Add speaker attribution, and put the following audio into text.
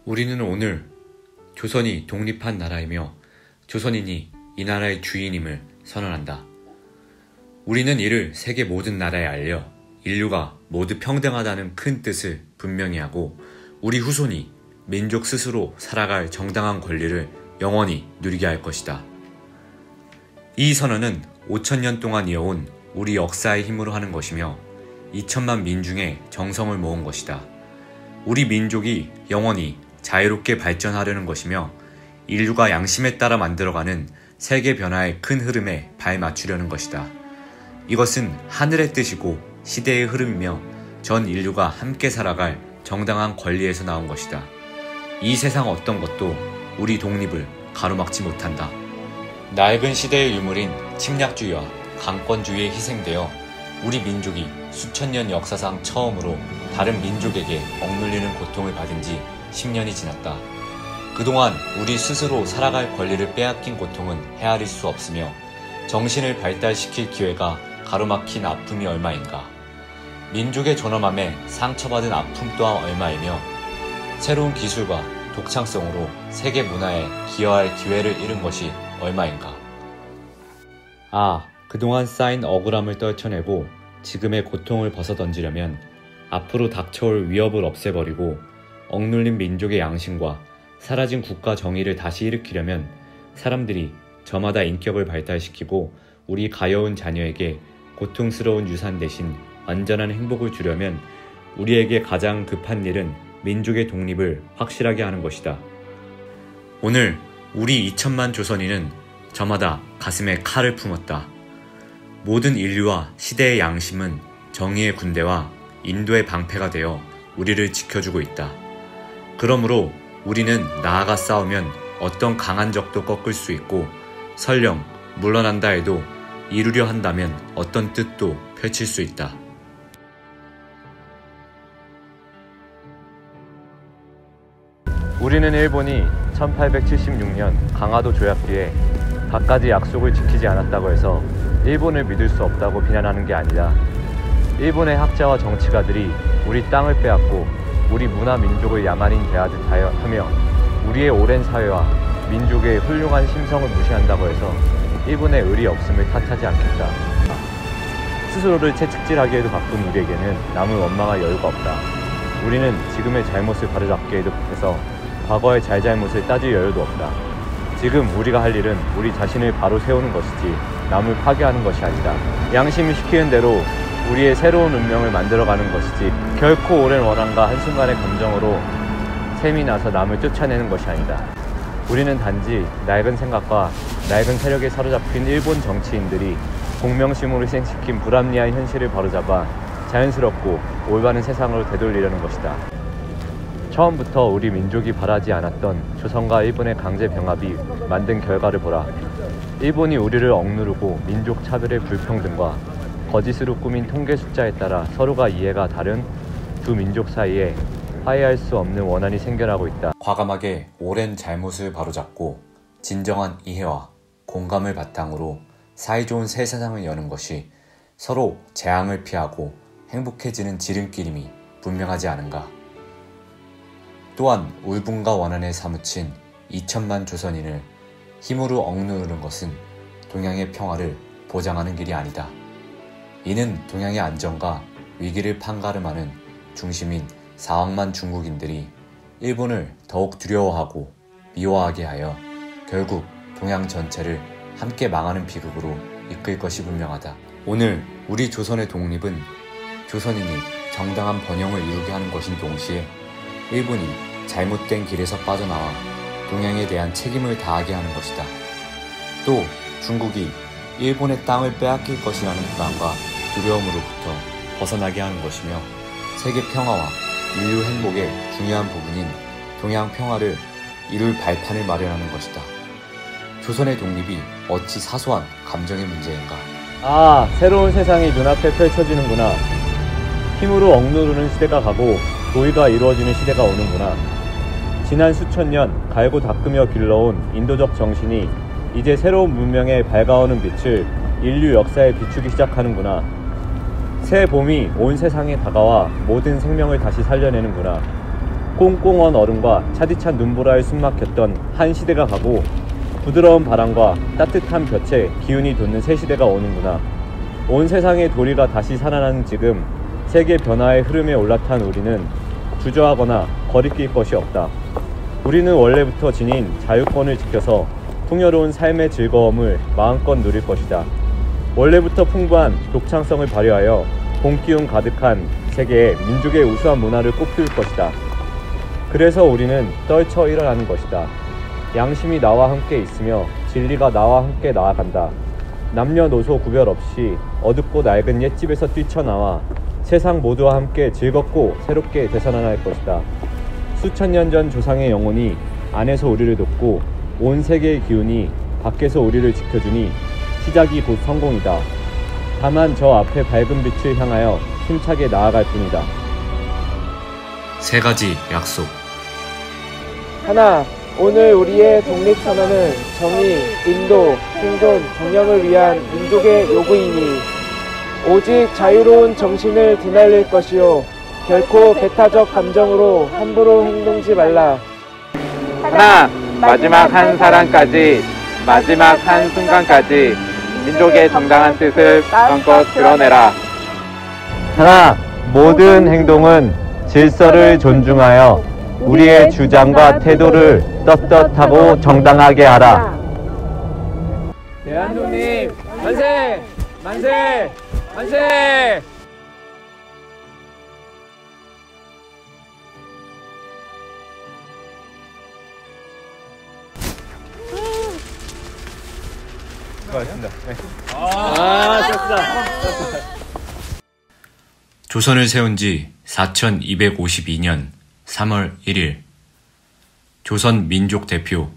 Speaker 1: 우리는 오늘 조선이 독립한 나라이며 조선인이 이 나라의 주인임을 선언한다. 우리는 이를 세계 모든 나라에 알려 인류가 모두 평등하다는 큰 뜻을 분명히 하고 우리 후손이 민족 스스로 살아갈 정당한 권리를 영원히 누리게 할 것이다. 이 선언은 5,000년 동안 이어온 우리 역사의 힘으로 하는 것이며 2천만 민중의 정성을 모은 것이다. 우리 민족이 영원히 자유롭게 발전하려는 것이며 인류가 양심에 따라 만들어가는 세계 변화의 큰 흐름에 발맞추려는 것이다. 이것은 하늘의 뜻이고 시대의 흐름이며 전 인류가 함께 살아갈 정당한 권리에서 나온 것이다. 이 세상 어떤 것도 우리 독립을 가로막지 못한다. 낡은 시대의 유물인 침략주의와 강권주의에 희생되어 우리 민족이 수천 년 역사상 처음으로 다른 민족에게 억눌리는 고통을 받은 지 10년이 지났다. 그동안 우리 스스로 살아갈 권리를 빼앗긴 고통은 헤아릴 수 없으며 정신을 발달시킬 기회가 가로막힌 아픔이 얼마인가. 민족의 존엄함에 상처받은 아픔 또한 얼마이며 새로운 기술과 독창성으로 세계 문화에 기여할 기회를 잃은 것이 얼마인가. 그동안 쌓인 억울함을 떨쳐내고 지금의 고통을 벗어던지려면 앞으로 닥쳐올 위협을 없애버리고 억눌린 민족의 양심과 사라진 국가 정의를 다시 일으키려면 사람들이 저마다 인격을 발달시키고 우리 가여운 자녀에게 고통스러운 유산 대신 완전한 행복을 주려면 우리에게 가장 급한 일은 민족의 독립을 확실하게 하는 것이다. 오늘 우리 2천만 조선인은 저마다 가슴에 칼을 품었다. 모든 인류와 시대의 양심은 정의의 군대와 인도의 방패가 되어 우리를 지켜주고 있다. 그러므로 우리는 나아가 싸우면 어떤 강한 적도 꺾을 수 있고 설령 물러난다 해도 이루려 한다면 어떤 뜻도 펼칠 수 있다.
Speaker 2: 우리는 일본이 1876년 강화도 조약 뒤에 갖가지 약속을 지키지 않았다고 해서 일본을 믿을 수 없다고 비난하는 게 아니다. 일본의 학자와 정치가들이 우리 땅을 빼앗고 우리 문화 민족을 야만인 대하듯 하며 우리의 오랜 사회와 민족의 훌륭한 심성을 무시한다고 해서 일본의 의리 없음을 탓하지 않겠다. 스스로를 채찍질하기에도 바쁜 우리에게는 남을 원망할 여유가 없다. 우리는 지금의 잘못을 바로잡기에도 바빠서 과거의 잘잘못을 따질 여유도 없다. 지금 우리가 할 일은 우리 자신을 바로 세우는 것이지 남을 파괴하는 것이 아니다. 양심이 시키는 대로 우리의 새로운 운명을 만들어가는 것이지 결코 오랜 원한과 한순간의 감정으로 셈이 나서 남을 쫓아내는 것이 아니다. 우리는 단지 낡은 생각과 낡은 세력에 사로잡힌 일본 정치인들이 공명심으로 희생시킨 불합리한 현실을 바로잡아 자연스럽고 올바른 세상으로 되돌리려는 것이다. 처음부터 우리 민족이 바라지 않았던 조선과 일본의 강제 병합이 만든 결과를 보라. 일본이 우리를 억누르고 민족 차별의 불평등과 거짓으로 꾸민 통계 숫자에 따라 서로가 이해가 다른 두 민족 사이에 화해할 수 없는 원한이 생겨나고 있다.
Speaker 1: 과감하게 오랜 잘못을 바로잡고 진정한 이해와 공감을 바탕으로 사이좋은 새 세상을 여는 것이 서로 재앙을 피하고 행복해지는 지름길임이 분명하지 않은가. 또한 울분과 원한에 사무친 2천만 조선인을 힘으로 억누르는 것은 동양의 평화를 보장하는 길이 아니다. 이는 동양의 안정과 위기를 판가름하는 중심인 4억만 중국인들이 일본을 더욱 두려워하고 미워하게 하여 결국 동양 전체를 함께 망하는 비극으로 이끌 것이 분명하다. 오늘 우리 조선의 독립은 조선인이 정당한 번영을 이루게 하는 것인 동시에 일본이 잘못된 길에서 빠져나와 동양에 대한 책임을 다하게 하는 것이다. 또 중국이 일본의 땅을 빼앗길 것이라는 불안과 두려움으로부터 벗어나게 하는 것이며 세계 평화와 인류 행복의 중요한 부분인 동양 평화를 이룰 발판을 마련하는 것이다. 조선의 독립이 어찌 사소한 감정의 문제인가.
Speaker 2: 새로운 세상이 눈앞에 펼쳐지는구나. 힘으로 억누르는 시대가 가고 도의가 이루어지는 시대가 오는구나. 지난 수천 년 갈고 닦으며 길러온 인도적 정신이 이제 새로운 문명에 밝아오는 빛을 인류 역사에 비추기 시작하는구나. 새 봄이 온 세상에 다가와 모든 생명을 다시 살려내는구나. 꽁꽁 언 얼음과 차디찬 눈보라에 숨막혔던 한 시대가 가고 부드러운 바람과 따뜻한 볕에 기운이 돋는 새 시대가 오는구나. 온 세상의 도리가 다시 살아나는 지금 세계 변화의 흐름에 올라탄 우리는 주저하거나 거리낄 것이 없다. 우리는 원래부터 지닌 자유권을 지켜서 풍요로운 삶의 즐거움을 마음껏 누릴 것이다. 원래부터 풍부한 독창성을 발휘하여 봄기운 가득한 세계에 민족의 우수한 문화를 꽃피울 것이다. 그래서 우리는 떨쳐 일어나는 것이다. 양심이 나와 함께 있으며 진리가 나와 함께 나아간다. 남녀노소 구별 없이 어둡고 낡은 옛집에서 뛰쳐나와 세상 모두와 함께 즐겁고 새롭게 되살아날 것이다. 수천 년 전 조상의 영혼이 안에서 우리를 돕고 온 세계의 기운이 밖에서 우리를 지켜주니 시작이 곧 성공이다. 다만 저 앞에 밝은 빛을 향하여 힘차게 나아갈 뿐이다.
Speaker 1: 세 가지 약속.
Speaker 3: 하나, 오늘 우리의 독립선언은 정의, 인도, 생존, 정령을 위한 민족의 요구이니 오직 자유로운 정신을 드날릴 것이요 결코 배타적 감정으로 함부로 행동지 말라.
Speaker 4: 하나, 마지막 한 사람까지, 마지막 한 순간까지 민족의 정당한 뜻을 마음껏 드러내라.
Speaker 2: 하나, 모든 행동은 질서를 존중하여 우리의 주장과 태도를 떳떳하고 정당하게 하라.
Speaker 3: 대한독립 만세! 만세! 만세!
Speaker 2: 수고하셨습니다.
Speaker 1: 조선을 세운 지 4252년 3월 1일 조선 민족 대표